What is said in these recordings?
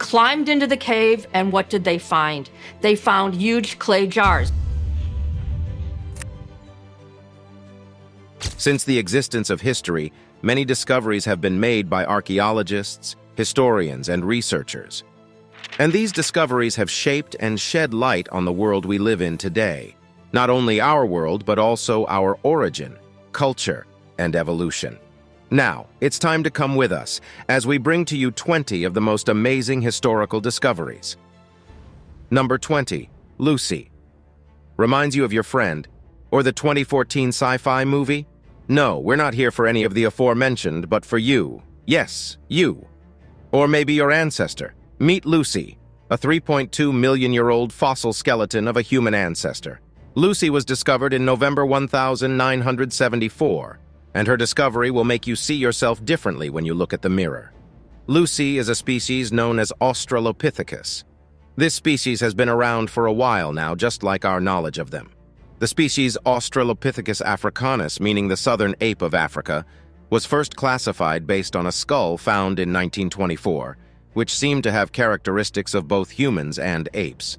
climbed into the cave, and what did they find? They found huge clay jars. Since the existence of history, many discoveries have been made by archaeologists, historians, and researchers. And these discoveries have shaped and shed light on the world we live in today. Not only our world, but also our origin, culture, and evolution. Now, it's time to come with us as we bring to you 20 of the most amazing historical discoveries. Number 20, Lucy. Reminds you of your friend? Or the 2014 sci-fi movie? No, we're not here for any of the aforementioned, but for you. Yes, you. Or maybe your ancestor. Meet Lucy, a 3.2-million-year-old fossil skeleton of a human ancestor. Lucy was discovered in November 1974, and her discovery will make you see yourself differently when you look at the mirror. Lucy is a species known as Australopithecus. This species has been around for a while now, just like our knowledge of them. The species Australopithecus africanus, meaning the southern ape of Africa, was first classified based on a skull found in 1924, which seemed to have characteristics of both humans and apes.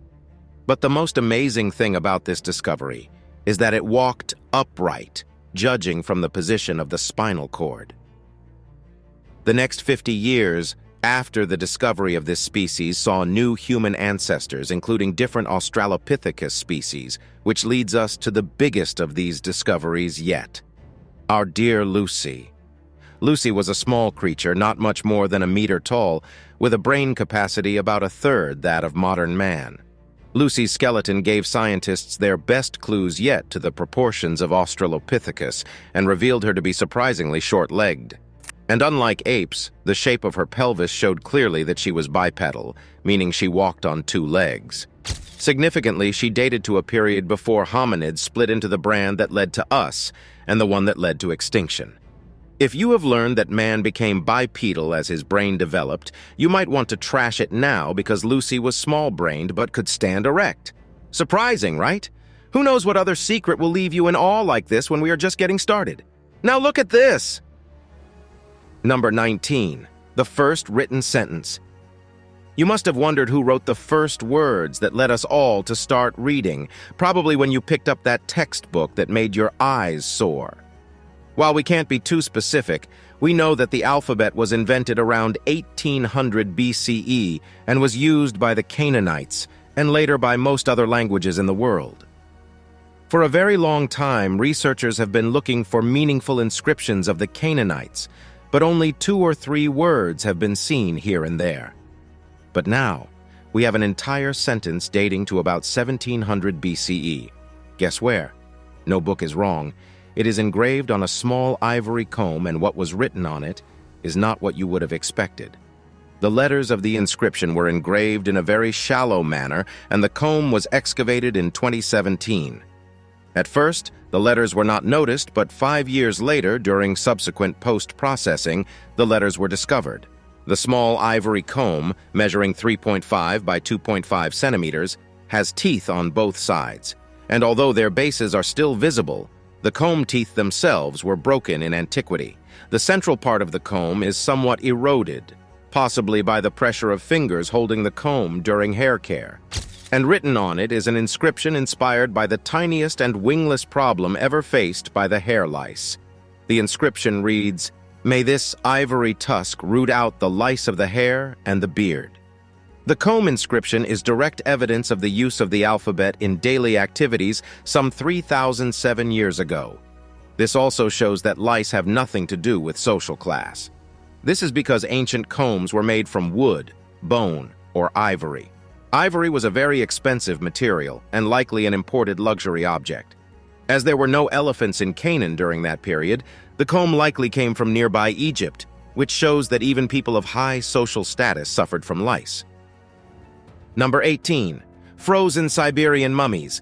But the most amazing thing about this discovery is that it walked upright, judging from the position of the spinal cord. The next 50 years after the discovery of this species saw new human ancestors, including different Australopithecus species, which leads us to the biggest of these discoveries yet. Our dear Lucy. Lucy was a small creature, not much more than a meter tall, with a brain capacity about a third that of modern man. Lucy's skeleton gave scientists their best clues yet to the proportions of Australopithecus and revealed her to be surprisingly short-legged. And unlike apes, the shape of her pelvis showed clearly that she was bipedal, meaning she walked on two legs. Significantly, she dated to a period before hominids split into the brand that led to us and the one that led to extinction. If you have learned that man became bipedal as his brain developed, you might want to trash it now because Lucy was small-brained but could stand erect. Surprising, right? Who knows what other secret will leave you in awe like this when we are just getting started? Now look at this! Number 19, the first written sentence. You must have wondered who wrote the first words that led us all to start reading, probably when you picked up that textbook that made your eyes sore. While we can't be too specific, we know that the alphabet was invented around 1800 BCE and was used by the Canaanites and later by most other languages in the world. For a very long time, researchers have been looking for meaningful inscriptions of the Canaanites, but only 2 or 3 words have been seen here and there. But now, we have an entire sentence dating to about 1700 BCE. Guess where? No book is wrong. It is engraved on a small ivory comb, and what was written on it is not what you would have expected. The letters of the inscription were engraved in a very shallow manner, and the comb was excavated in 2017. At first, the letters were not noticed, but 5 years later, during subsequent post-processing, the letters were discovered. The small ivory comb, measuring 3.5 by 2.5 centimeters, has teeth on both sides, and although their bases are still visible, the comb teeth themselves were broken in antiquity. The central part of the comb is somewhat eroded, possibly by the pressure of fingers holding the comb during hair care. And written on it is an inscription inspired by the tiniest and wingless problem ever faced by the hair lice. The inscription reads, "May this ivory tusk root out the lice of the hair and the beard." The comb inscription is direct evidence of the use of the alphabet in daily activities some 3,007 years ago. This also shows that lice have nothing to do with social class. This is because ancient combs were made from wood, bone, or ivory. Ivory was a very expensive material and likely an imported luxury object. As there were no elephants in Canaan during that period, the comb likely came from nearby Egypt, which shows that even people of high social status suffered from lice. Number 18. Frozen Siberian mummies.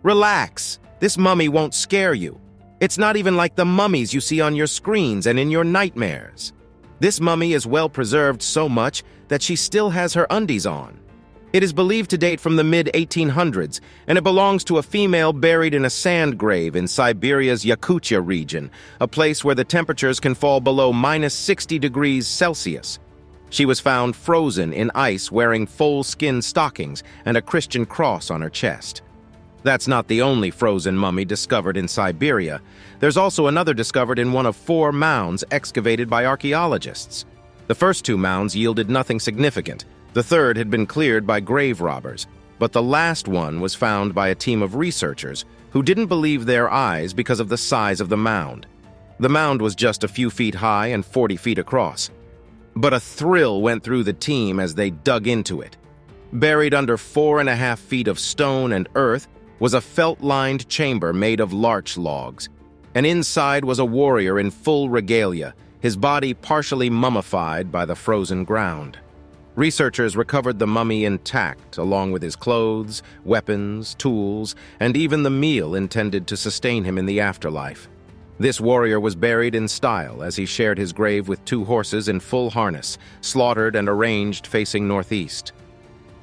Relax, this mummy won't scare you. It's not even like the mummies you see on your screens and in your nightmares. This mummy is well preserved so much that she still has her undies on. It is believed to date from the mid-1800s, and it belongs to a female buried in a sand grave in Siberia's Yakutia region, a place where the temperatures can fall below -60 degrees Celsius. She was found frozen in ice wearing full-skin stockings and a Christian cross on her chest. That's not the only frozen mummy discovered in Siberia. There's also another discovered in one of 4 mounds excavated by archaeologists. The first 2 mounds yielded nothing significant. The third had been cleared by grave robbers, but the last one was found by a team of researchers who didn't believe their eyes because of the size of the mound. The mound was just a few feet high and 40 feet across. But a thrill went through the team as they dug into it. Buried under 4.5 feet of stone and earth was a felt-lined chamber made of larch logs, and inside was a warrior in full regalia, his body partially mummified by the frozen ground. Researchers recovered the mummy intact, along with his clothes, weapons, tools, and even the meal intended to sustain him in the afterlife. This warrior was buried in style as he shared his grave with 2 horses in full harness, slaughtered and arranged facing northeast.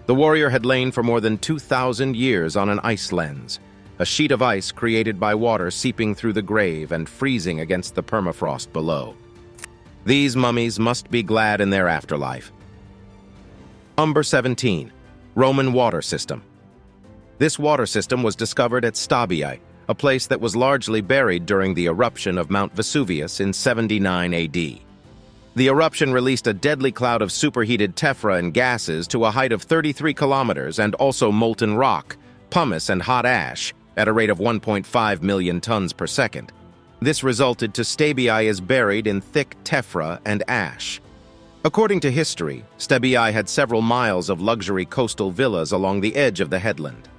The warrior had lain for more than 2,000 years on an ice lens, a sheet of ice created by water seeping through the grave and freezing against the permafrost below. These mummies must be glad in their afterlife. Number 17. Roman water system. This water system was discovered at Stabiae, a place that was largely buried during the eruption of Mount Vesuvius in 79 AD. The eruption released a deadly cloud of superheated tephra and gases to a height of 33 kilometers and also molten rock, pumice, and hot ash at a rate of 1.5 million tons per second. This resulted to Stabiae as buried in thick tephra and ash. According to history, Stabiae had several miles of luxury coastal villas along the edge of the headland.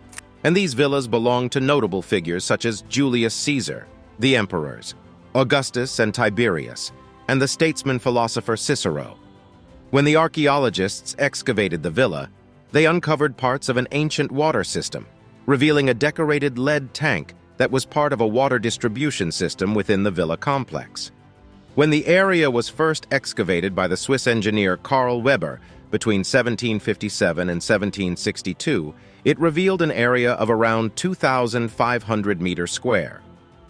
And these villas belonged to notable figures such as Julius Caesar, the emperors, Augustus and Tiberius, and the statesman-philosopher Cicero. When the archaeologists excavated the villa, they uncovered parts of an ancient water system, revealing a decorated lead tank that was part of a water distribution system within the villa complex. When the area was first excavated by the Swiss engineer Karl Weber between 1757 and 1762, it revealed an area of around 2,500 meters square.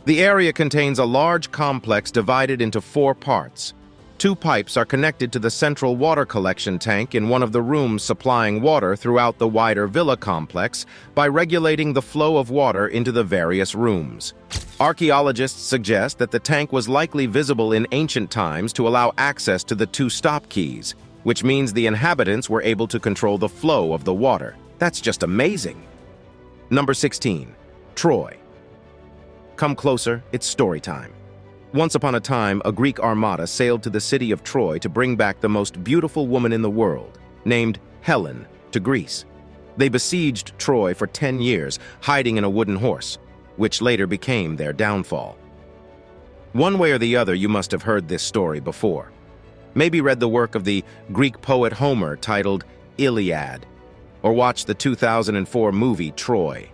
The area contains a large complex divided into 4 parts. 2 pipes are connected to the central water collection tank in one of the rooms supplying water throughout the wider villa complex by regulating the flow of water into the various rooms. Archaeologists suggest that the tank was likely visible in ancient times to allow access to the 2 stop keys, which means the inhabitants were able to control the flow of the water. That's just amazing. Number 16. Troy. Come closer, it's story time. Once upon a time, a Greek armada sailed to the city of Troy to bring back the most beautiful woman in the world, named Helen, to Greece. They besieged Troy for 10 years, hiding in a wooden horse, which later became their downfall. One way or the other, you must have heard this story before. Maybe read the work of the Greek poet Homer titled Iliad, or watched the 2004 movie Troy.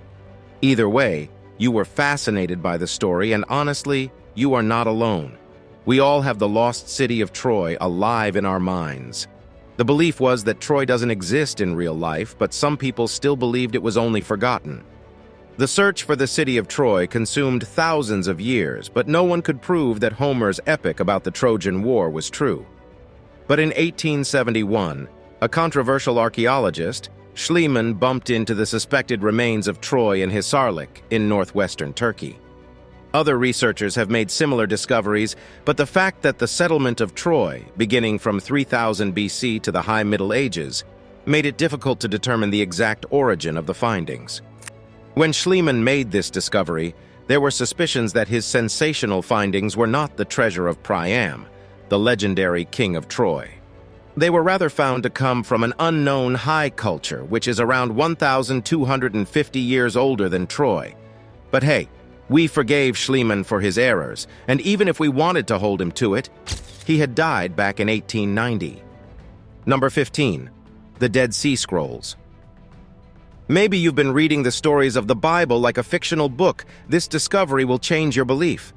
Either way, you were fascinated by the story, and honestly, you are not alone. We all have the lost city of Troy alive in our minds. The belief was that Troy doesn't exist in real life, but some people still believed it was only forgotten. The search for the city of Troy consumed thousands of years, but no one could prove that Homer's epic about the Trojan War was true. But in 1871, a controversial archaeologist, Schliemann, bumped into the suspected remains of Troy in Hisarlik in northwestern Turkey. Other researchers have made similar discoveries, but the fact that the settlement of Troy, beginning from 3000 BC to the High Middle Ages, made it difficult to determine the exact origin of the findings. When Schliemann made this discovery, there were suspicions that his sensational findings were not the treasure of Priam, the legendary king of Troy. They were rather found to come from an unknown high culture, which is around 1,250 years older than Troy. But hey, we forgave Schliemann for his errors, and even if we wanted to hold him to it, he had died back in 1890. Number 15. The Dead Sea Scrolls. Maybe you've been reading the stories of the Bible like a fictional book. This discovery will change your belief.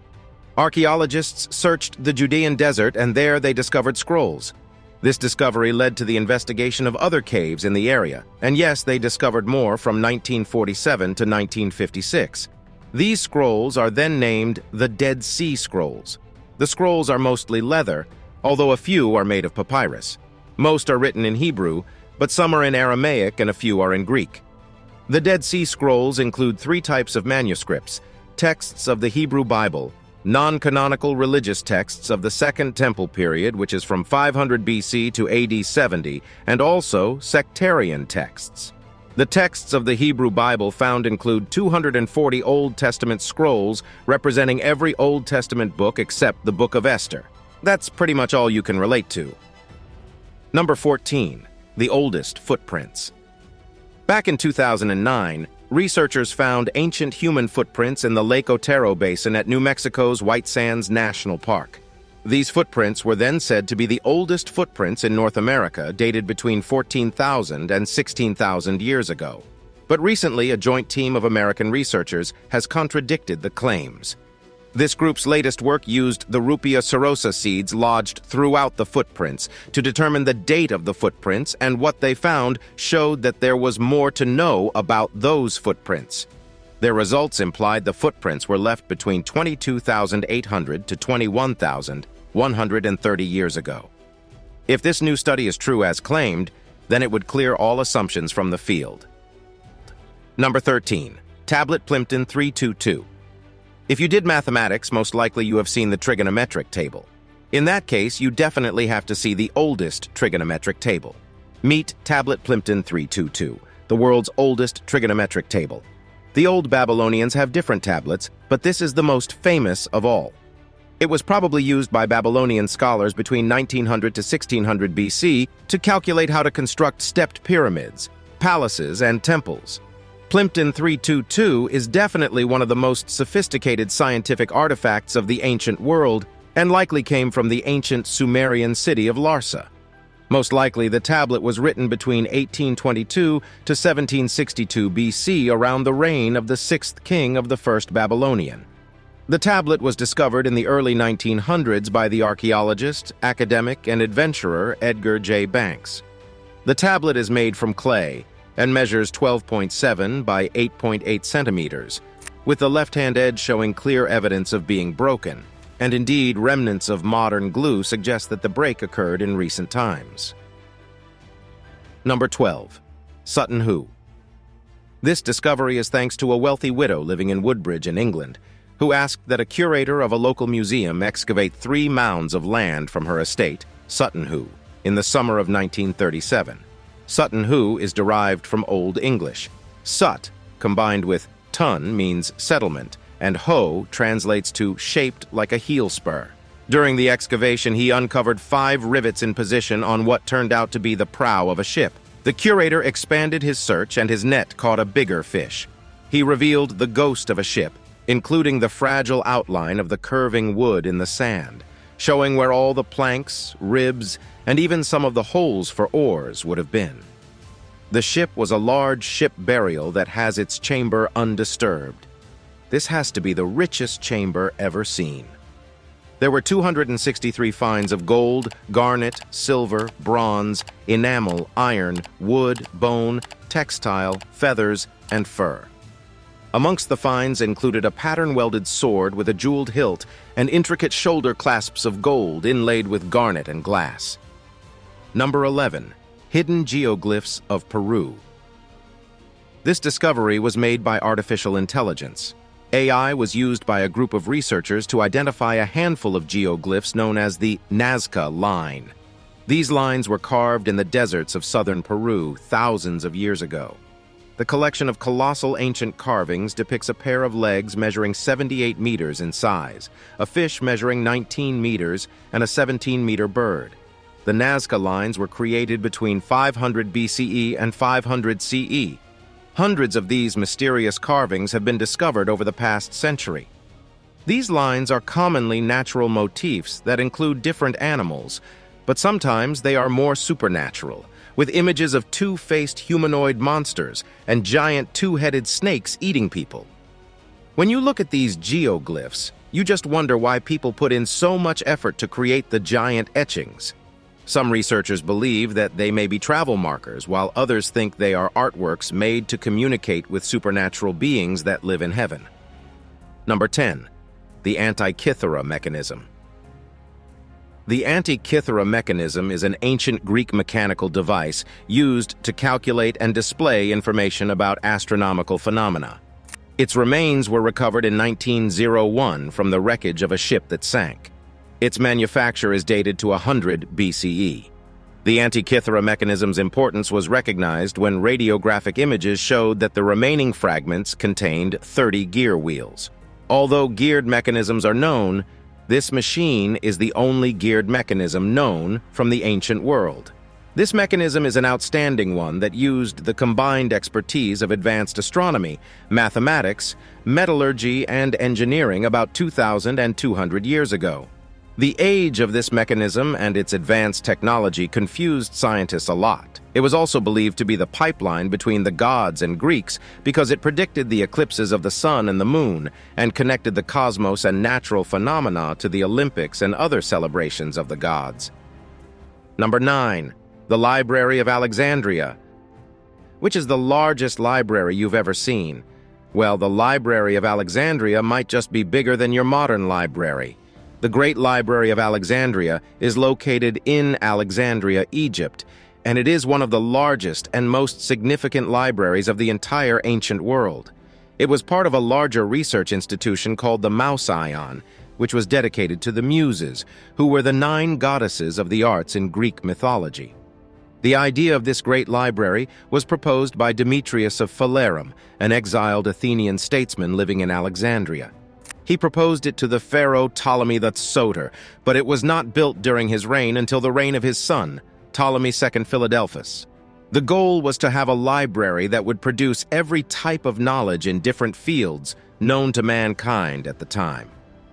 Archaeologists searched the Judean desert, and there they discovered scrolls. This discovery led to the investigation of other caves in the area, and yes, they discovered more from 1947 to 1956. These scrolls are then named the Dead Sea Scrolls. The scrolls are mostly leather, although a few are made of papyrus. Most are written in Hebrew, but some are in Aramaic and a few are in Greek. The Dead Sea Scrolls include 3 types of manuscripts: texts of the Hebrew Bible, non-canonical religious texts of the Second Temple period, which is from 500 BC to AD 70, and also sectarian texts. The texts of the Hebrew Bible found include 240 Old Testament scrolls representing every Old Testament book except the Book of Esther. That's pretty much all you can relate to. Number 14. The oldest footprints. Back in 2009, researchers found ancient human footprints in the Lake Otero Basin at New Mexico's White Sands National Park. These footprints were then said to be the oldest footprints in North America, dated between 14,000 and 16,000 years ago. But recently, a joint team of American researchers has contradicted the claims. This group's latest work used the Rupia serosa seeds lodged throughout the footprints to determine the date of the footprints, and what they found showed that there was more to know about those footprints. Their results implied the footprints were left between 22,800 to 21,130 years ago. If this new study is true as claimed, then it would clear all assumptions from the field. Number 13. Tablet Plimpton 322. If you did mathematics, most likely you have seen the trigonometric table. In that case, you definitely have to see the oldest trigonometric table. Meet Tablet Plimpton 322, the world's oldest trigonometric table. The old Babylonians have different tablets, but this is the most famous of all. It was probably used by Babylonian scholars between 1900 to 1600 BC to calculate how to construct stepped pyramids, palaces, and temples. Plimpton 322 is definitely one of the most sophisticated scientific artifacts of the ancient world, and likely came from the ancient Sumerian city of Larsa. Most likely, the tablet was written between 1822 to 1762 BC, around the reign of the 6th king of the First Babylonian. The tablet was discovered in the early 1900s by the archaeologist, academic, and adventurer Edgar J. Banks. The tablet is made from clay and measures 12.7 by 8.8 centimeters, with the left-hand edge showing clear evidence of being broken, and indeed remnants of modern glue suggest that the break occurred in recent times. Number 12. Sutton Hoo. This discovery is thanks to a wealthy widow living in Woodbridge in England, who asked that a curator of a local museum excavate 3 mounds of land from her estate, Sutton Hoo, in the summer of 1937. Sutton Hoo is derived from Old English. Sut, combined with tun, means settlement, and ho translates to shaped like a heel spur. During the excavation, he uncovered 5 rivets in position on what turned out to be the prow of a ship. The curator expanded his search, and his net caught a bigger fish. He revealed the ghost of a ship, including the fragile outline of the curving wood in the sand, showing where all the planks, ribs, and even some of the holes for oars would have been. The ship was a large ship burial that has its chamber undisturbed. This has to be the richest chamber ever seen. There were 263 finds of gold, garnet, silver, bronze, enamel, iron, wood, bone, textile, feathers, and fur. Amongst the finds included a pattern-welded sword with a jeweled hilt and intricate shoulder clasps of gold inlaid with garnet and glass. Number 11. Hidden Geoglyphs of Peru. This discovery was made by artificial intelligence. AI was used by a group of researchers to identify a handful of geoglyphs known as the Nazca Line. These lines were carved in the deserts of southern Peru thousands of years ago. The collection of colossal ancient carvings depicts a pair of legs measuring 78 meters in size, a fish measuring 19 meters, and a 17-meter bird. The Nazca lines were created between 500 BCE and 500 CE. Hundreds of these mysterious carvings have been discovered over the past century. These lines are commonly natural motifs that include different animals, but sometimes they are more supernatural, with images of 2-faced humanoid monsters and giant 2-headed snakes eating people. When you look at these geoglyphs, you just wonder why people put in so much effort to create the giant etchings. Some researchers believe that they may be travel markers, while others think they are artworks made to communicate with supernatural beings that live in heaven. Number 10. The Antikythera Mechanism. The Antikythera Mechanism is an ancient Greek mechanical device used to calculate and display information about astronomical phenomena. Its remains were recovered in 1901 from the wreckage of a ship that sank. Its manufacture is dated to 100 BCE. The Antikythera mechanism's importance was recognized when radiographic images showed that the remaining fragments contained 30 gear wheels. Although geared mechanisms are known, this machine is the only geared mechanism known from the ancient world. This mechanism is an outstanding one that used the combined expertise of advanced astronomy, mathematics, metallurgy, and engineering about 2,200 years ago. The age of this mechanism and its advanced technology confused scientists a lot. It was also believed to be the pipeline between the gods and Greeks because it predicted the eclipses of the sun and the moon and connected the cosmos and natural phenomena to the Olympics and other celebrations of the gods. Number 9. The Library of Alexandria. Which is the largest library you've ever seen? Well, the Library of Alexandria might just be bigger than your modern library. The Great Library of Alexandria is located in Alexandria, Egypt, and it is one of the largest and most significant libraries of the entire ancient world. It was part of a larger research institution called the Mouseion, which was dedicated to the Muses, who were the 9 goddesses of the arts in Greek mythology. The idea of this great library was proposed by Demetrius of Phalerum, an exiled Athenian statesman living in Alexandria. He proposed it to the pharaoh Ptolemy the Soter, but it was not built during his reign until the reign of his son, Ptolemy II Philadelphus. The goal was to have a library that would produce every type of knowledge in different fields known to mankind at the time.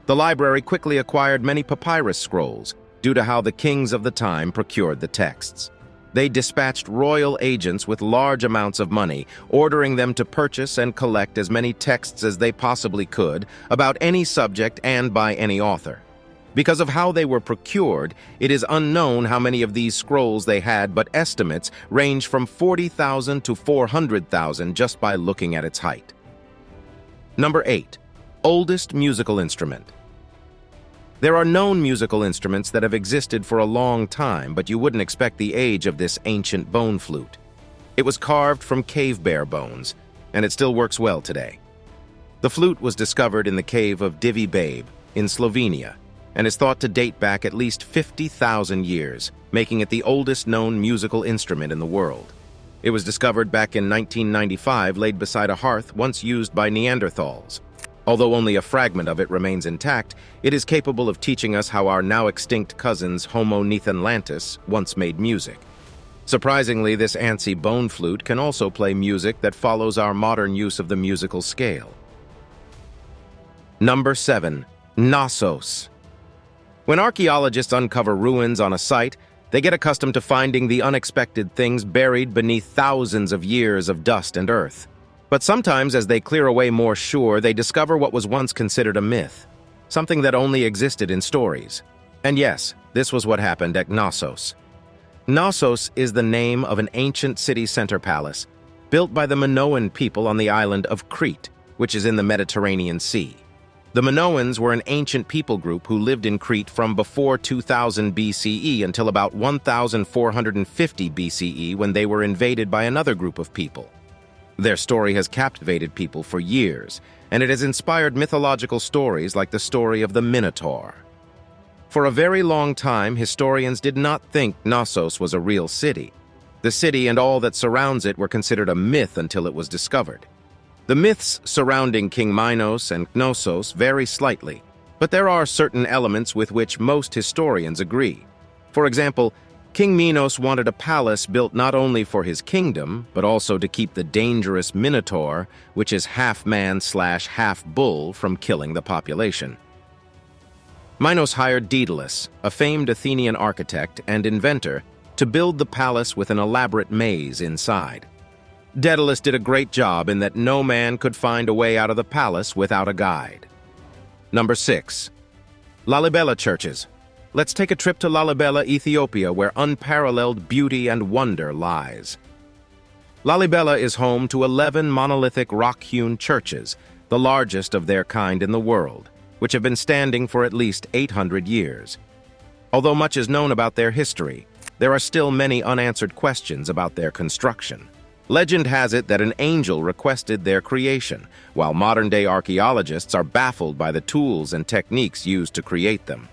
The library quickly acquired many papyrus scrolls due to how the kings of the time procured the texts. They dispatched royal agents with large amounts of money, ordering them to purchase and collect as many texts as they possibly could about any subject and by any author. Because of how they were procured, it is unknown how many of these scrolls they had, but estimates range from 40,000 to 400,000 just by looking at its height. Number 8. Oldest musical instrument. There are known musical instruments that have existed for a long time, but you wouldn't expect the age of this ancient bone flute. It was carved from cave bear bones, and it still works well today. The flute was discovered in the cave of Divy Babe in Slovenia, and is thought to date back at least 50,000 years, making it the oldest known musical instrument in the world. It was discovered back in 1995, laid beside a hearth once used by Neanderthals. Although only a fragment of it remains intact, it is capable of teaching us how our now-extinct cousins Homo neanderthalensis once made music. Surprisingly, this antsy bone flute can also play music that follows our modern use of the musical scale. Number 7. Nasos. When archaeologists uncover ruins on a site, they get accustomed to finding the unexpected things buried beneath thousands of years of dust and earth. But sometimes, as they clear away more sure, they discover what was once considered a myth, something that only existed in stories. And yes, this was what happened at Nasos. Nasos is the name of an ancient city center palace built by the Minoan people on the island of Crete, which is in the Mediterranean Sea. The Minoans were an ancient people group who lived in Crete from before 2000 BCE until about 1450 BCE, when they were invaded by another group of people. Their story has captivated people for years, and it has inspired mythological stories like the story of the Minotaur. For a very long time, historians did not think Nasos was a real city. The city and all that surrounds it were considered a myth until it was discovered. The myths surrounding King Minos and Knossos vary slightly, but there are certain elements with which most historians agree. For example, King Minos wanted a palace built not only for his kingdom, but also to keep the dangerous Minotaur, which is half-man/half-bull, from killing the population. Minos hired Daedalus, a famed Athenian architect and inventor, to build the palace with an elaborate maze inside. Daedalus did a great job in that no man could find a way out of the palace without a guide. Number 6. Lalibela Churches. Let's take a trip to Lalibela, Ethiopia, where unparalleled beauty and wonder lies. Lalibela is home to 11 monolithic rock-hewn churches, the largest of their kind in the world, which have been standing for at least 800 years. Although much is known about their history, there are still many unanswered questions about their construction. Legend has it that an angel requested their creation, while modern-day archaeologists are baffled by the tools and techniques used to create them.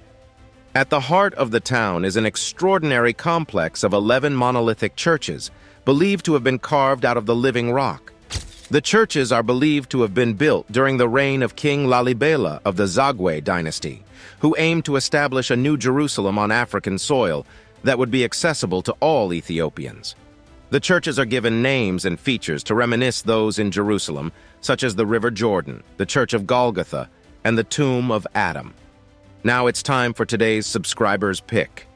At the heart of the town is an extraordinary complex of 11 monolithic churches, believed to have been carved out of the living rock. The churches are believed to have been built during the reign of King Lalibela of the Zagwe dynasty, who aimed to establish a new Jerusalem on African soil that would be accessible to all Ethiopians. The churches are given names and features to reminisce those in Jerusalem, such as the River Jordan, the Church of Golgotha, and the Tomb of Adam. Now it's time for today's subscriber's pick.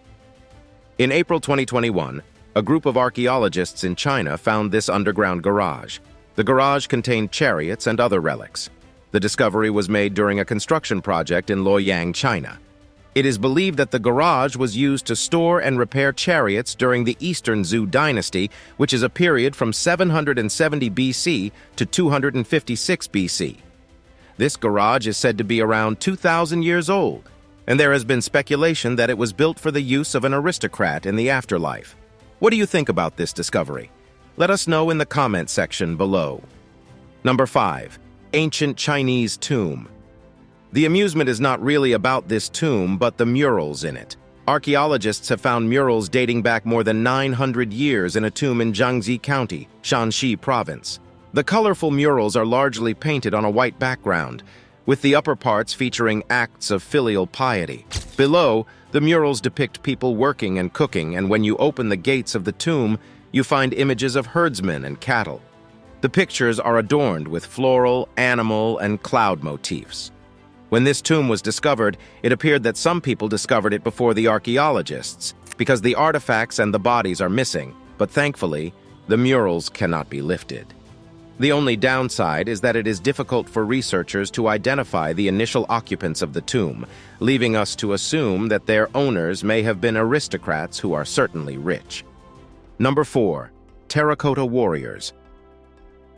In April 2021, a group of archaeologists in China found this underground garage. The garage contained chariots and other relics. The discovery was made during a construction project in Luoyang, China. It is believed that the garage was used to store and repair chariots during the Eastern Zhou dynasty, which is a period from 770 BC to 256 BC. This garage is said to be around 2,000 years old, and there has been speculation that it was built for the use of an aristocrat in the afterlife. What do you think about this discovery? Let us know in the comment section below. Number 5. Ancient Chinese Tomb. The amusement is not really about this tomb, but the murals in it. Archaeologists have found murals dating back more than 900 years in a tomb in Jiangxi County, Shanxi Province. The colorful murals are largely painted on a white background, with the upper parts featuring acts of filial piety. Below, the murals depict people working and cooking, and when you open the gates of the tomb, you find images of herdsmen and cattle. The pictures are adorned with floral, animal, and cloud motifs. When this tomb was discovered, it appeared that some people discovered it before the archaeologists, because the artifacts and the bodies are missing, but thankfully, the murals cannot be lifted. The only downside is that it is difficult for researchers to identify the initial occupants of the tomb, leaving us to assume that their owners may have been aristocrats who are certainly rich. Number 4. Terracotta Warriors.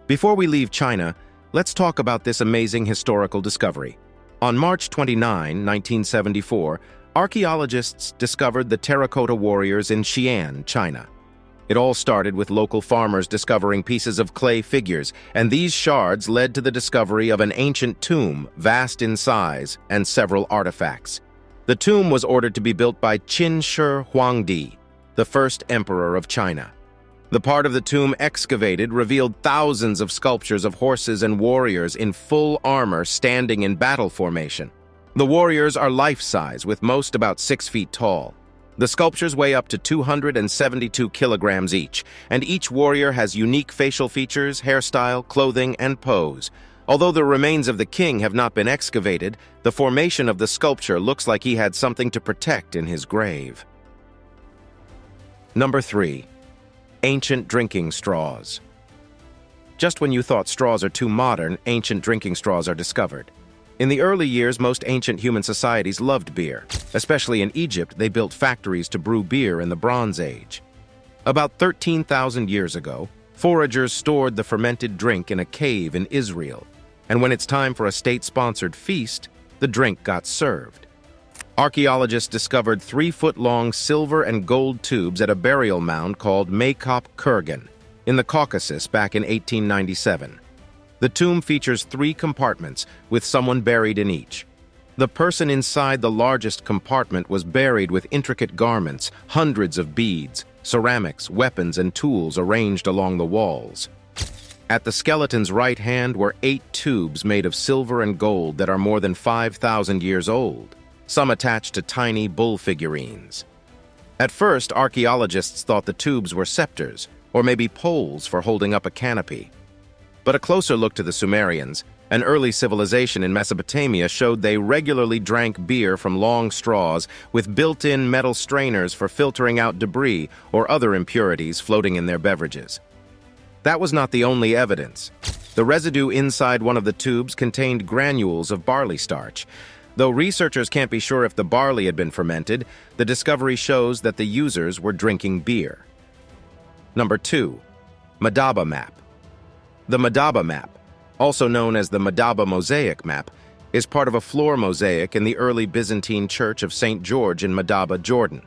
Before we leave China, let's talk about this amazing historical discovery. On March 29, 1974, archaeologists discovered the Terracotta Warriors in Xi'an, China. It all started with local farmers discovering pieces of clay figures, and these shards led to the discovery of an ancient tomb, vast in size, and several artifacts. The tomb was ordered to be built by Qin Shi Huangdi, the first emperor of China. The part of the tomb excavated revealed thousands of sculptures of horses and warriors in full armor standing in battle formation. The warriors are life-size, with most about 6 feet tall. The sculptures weigh up to 272 kilograms each, and each warrior has unique facial features, hairstyle, clothing, and pose. Although the remains of the king have not been excavated, the formation of the sculpture looks like he had something to protect in his grave. Number 3. Ancient drinking straws. Just when you thought straws are too modern, ancient drinking straws are discovered. In the early years, most ancient human societies loved beer. Especially in Egypt, they built factories to brew beer in the Bronze Age. About 13,000 years ago, foragers stored the fermented drink in a cave in Israel, and when it's time for a state-sponsored feast, the drink got served. Archaeologists discovered 3-foot-long silver and gold tubes at a burial mound called Maykop Kurgan in the Caucasus back in 1897. The tomb features 3 compartments, with someone buried in each. The person inside the largest compartment was buried with intricate garments, hundreds of beads, ceramics, weapons, and tools arranged along the walls. At the skeleton's right hand were 8 tubes made of silver and gold that are more than 5,000 years old, some attached to tiny bull figurines. At first, archaeologists thought the tubes were scepters, or maybe poles for holding up a canopy. But a closer look to the Sumerians, an early civilization in Mesopotamia, showed they regularly drank beer from long straws with built-in metal strainers for filtering out debris or other impurities floating in their beverages. That was not the only evidence. The residue inside one of the tubes contained granules of barley starch. Though researchers can't be sure if the barley had been fermented, the discovery shows that the users were drinking beer. Number 2. Madaba Map. The Madaba Map, also known as the Madaba Mosaic Map, is part of a floor mosaic in the early Byzantine Church of St. George in Madaba, Jordan.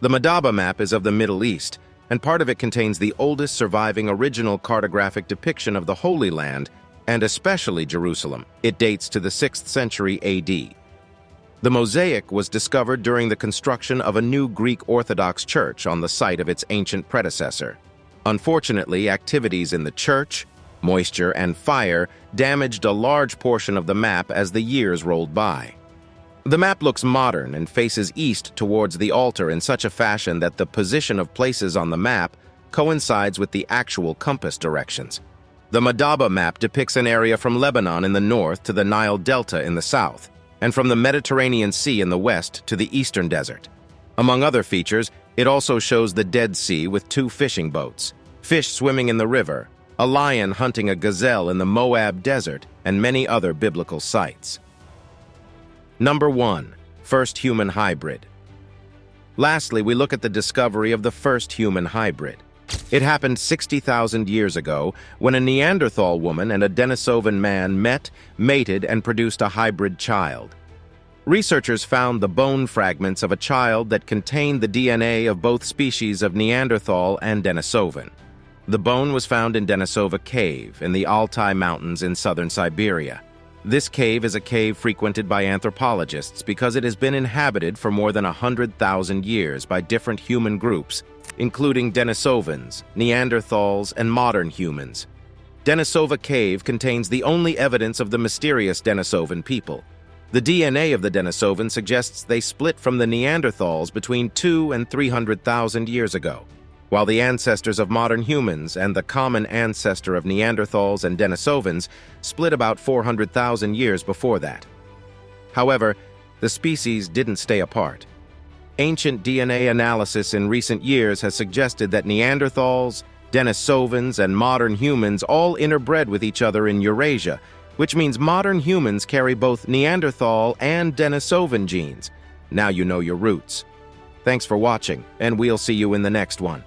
The Madaba Map is of the Middle East, and part of it contains the oldest surviving original cartographic depiction of the Holy Land, and especially Jerusalem. It dates to the 6th century AD. The mosaic was discovered during the construction of a new Greek Orthodox church on the site of its ancient predecessor. Unfortunately, activities in the church, moisture, and fire damaged a large portion of the map as the years rolled by. The map looks modern and faces east towards the altar in such a fashion that the position of places on the map coincides with the actual compass directions. The Madaba Map depicts an area from Lebanon in the north to the Nile Delta in the south, and from the Mediterranean Sea in the west to the eastern desert. Among other features, it also shows the Dead Sea with 2 fishing boats, fish swimming in the river, a lion hunting a gazelle in the Moab desert, and many other biblical sites. Number 1. First human hybrid. Lastly, we look at the discovery of the first human hybrid. It happened 60,000 years ago when a Neanderthal woman and a Denisovan man met, mated, and produced a hybrid child. Researchers found the bone fragments of a child that contained the DNA of both species of Neanderthal and Denisovan. The bone was found in Denisova Cave in the Altai Mountains in southern Siberia. This cave is a cave frequented by anthropologists because it has been inhabited for more than 100,000 years by different human groups, including Denisovans, Neanderthals, and modern humans. Denisova Cave contains the only evidence of the mysterious Denisovan people. The DNA of the Denisovan suggests they split from the Neanderthals between 200,000 and 300,000 years ago, while the ancestors of modern humans and the common ancestor of Neanderthals and Denisovans split about 400,000 years before that. However, the species didn't stay apart. Ancient DNA analysis in recent years has suggested that Neanderthals, Denisovans, and modern humans all interbred with each other in Eurasia, which means modern humans carry both Neanderthal and Denisovan genes. Now you know your roots. Thanks for watching, and we'll see you in the next one.